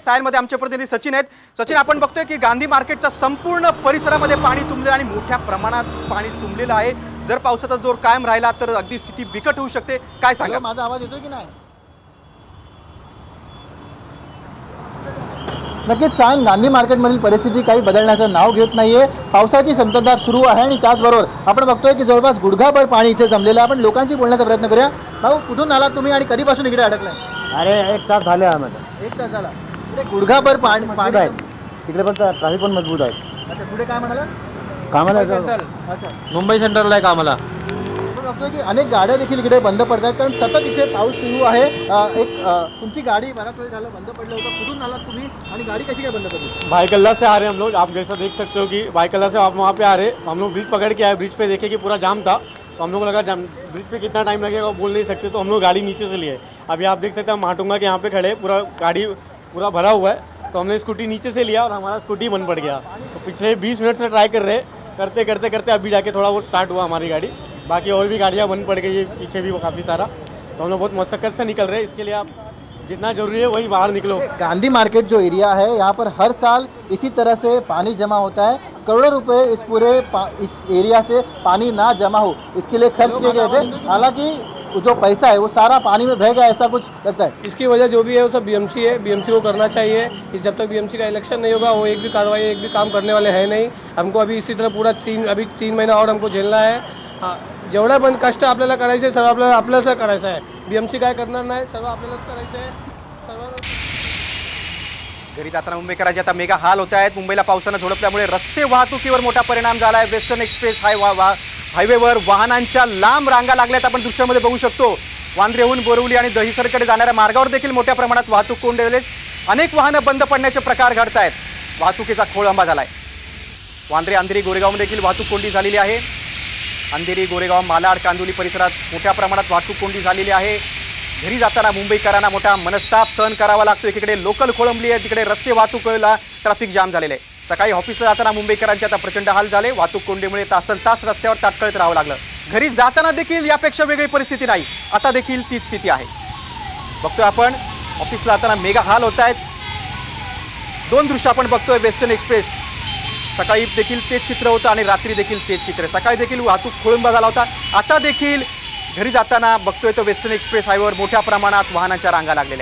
सायनमध्ये आमचे प्रतिनिधी सचिन आहेत। सचिन, आपण बघतोय की गांधी मार्केटच्या संपूर्ण परिसरामध्ये पाणी तुंबलेलं आणि मोठ्या प्रमाणात पाणी तुंबलेलं आहे। जर पावसाचा जोर कायम राहिला तर अगदी स्थिती बिकट होऊ शकते। काय सांगा? माझा आवाज येतोय की नाही? नक्कीच सायन गांधी मार्केटमधील परिस्थिती काही बदलण्याचं नाव घेत नाहीये। पावसाची संततधार सुरू आहे आणि त्याचबरोबर आपण बघतोय की जवळपास गुडघाभर पाणी इथे जमलेलं आहे। आपण लोकांशी बोलण्याचा प्रयत्न करूया। भाऊ, कुठून आलात तुम्ही आणि कधीपासून इकडे अडकलाय? अरे 1 तास झाले आम्हाला। 1 तास झाला। इकडे गुडघाभर पाणी आहे तिकडे, पण ट्रॅफिक पण मजबूत आहे। अच्छा, पुढे काय म्हणाला? कामाला अच्छा, मुंबई सेंटरला आहे कामाला। बघतोय की अनेक गाड्या देखील इकडे बंद पडतात कारण सतत इथे पाऊस सुरू आहे। तुमची गाडी बराच वेळ झालं बंद पडलं होतं। कुठून आलात तुम्ही आणि गाडी कशी काय बंद पडली? भाईकल्ला से आ रहे हैं हम लोग। आप जैसा देख सकते हो कि भाईकल्ला से आप वहाँ पे आ रहे, हम लोग ब्रिज पकड़ के आए। ब्रिज पे देखे कि पूरा जाम था, तो हम लोग को लगा ब्रिज पे कितना टाइम लगेगा वो बोल नहीं सकते, तो हम लोग गाड़ी नीचे से लिए। अभी आप देख सकते हैं माटुंगा के यहाँ पे खड़े, पूरा गाड़ी पूरा भरा हुआ है, तो हमने स्कूटी नीचे से लिया और हमारा स्कूटी बंद पड़ गया। तो पिछले 20 मिनट से ट्राई कर रहे, करते करते करते अभी जाके थोड़ा वो स्टार्ट हुआ हमारी गाड़ी। बाकी और भी गाड़ियाँ बंद पड़ गई है, पीछे भी वो काफ़ी सारा। तो हम लोग बहुत मशक्क़त से निकल रहे हैं। इसके लिए आप जितना जरूरी है वही बाहर निकलो। गांधी मार्केट जो एरिया है यहाँ पर हर साल इसी तरह से पानी जमा होता है। करोड़ों रुपए इस पूरे इस एरिया से पानी ना जमा हो इसके लिए खर्च किए गए थे। हालांकि जो पैसा है वो सारा पानी में बह गया, ऐसा कुछ लगता है। इसकी वजह जो भी है वो सब बीएमसी है। बीएमसी को करना चाहिए कि जब तक बीएमसी का इलेक्शन नहीं होगा वो एक भी कार्रवाई, एक भी काम करने वाले हैं नहीं। हमको अभी इसी तरह पूरा 3 महीना और हमको झेलना है। हाँ, जेवढा पण कष्ट आपल्याला करायचे सर्व आपल्याला करायचं आहे। बीएमसी काय करणार नाही, सर्व आपल्यालाच करायचं आहे। घरी जाताना मुंबईकरांचे आता मेगा हाल होत आहेत। मुंबईला पावसानं झोडपल्यामुळे रस्ते वाहतुकीवर मोठा परिणाम झाला आहे। वेस्टर्न एक्सप्रेस हायवेवर वाहनांच्या लांब रांगा लागल्यात, आपण दृश्यामध्ये बघू शकतो। वांद्रेहून बोरिवली आणि दहिसरकडे जाणाऱ्या मार्गावर देखील मोठ्या प्रमाणात वाहतूक कोंडलेली आहे। अनेक वाहनं बंद पडण्याचे प्रकार घडत आहेत। वाहतुकीचा खोळंबा झालाय। वांद्रे, अंधेरी, गोरेगाव देखील वाहतूक कोंडी झालेली आहे। अंधेरी, गोरेगाव, मालाड, कांदिवली परिसरात मोठ्या प्रमाणात वाहतूक कोंडी झालेली आहे। घरी जाताना मुंबईकरांना मोठा मनस्ताप सहन करावा लागतो। इकडे लोकल खोळंबली आहे, तिकडे रस्ते वाहतुकीला ट्रॅफिक जाम झालेले आहे। सकाळी ऑफिसला जाताना मुंबईकरांचे आता प्रचंड हाल झाले। वाहतूक कोंडीमुळे तासनतास रस्त्यावर ताटकळत राहावं लागलं। घरी जाताना देखील यापेक्षा वेगळी परिस्थिती नाही, आता देखील तीच स्थिती आहे। बघतोय आपण ऑफिसला जाताना मेगा हाल होत आहेत। 2 दृश्य आपण बघतोय। वेस्टर्न एक्सप्रेस सकाळी देखील तेच चित्र होतं आणि रात्री देखील तेच चित्र। सकाळी देखील वाहतूक खोळंबा झाला होता, आता देखील घरी जाताना बघतोय तो वेस्टर्न एक्सप्रेस हायवेवर मोठ्या प्रमाणात वाहनांच्या रांगा लागलेल्या।